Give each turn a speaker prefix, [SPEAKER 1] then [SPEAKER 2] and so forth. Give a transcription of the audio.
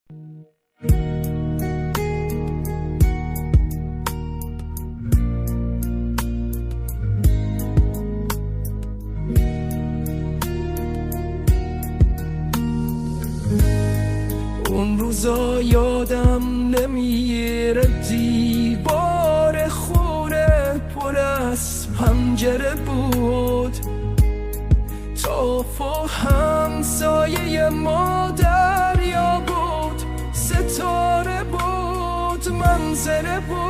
[SPEAKER 1] اون روزا یادم نمیره، دیوار خونه پر از پنجره بود، طاف و همسایه ما دریا بود، ستاره بود، منظره بود.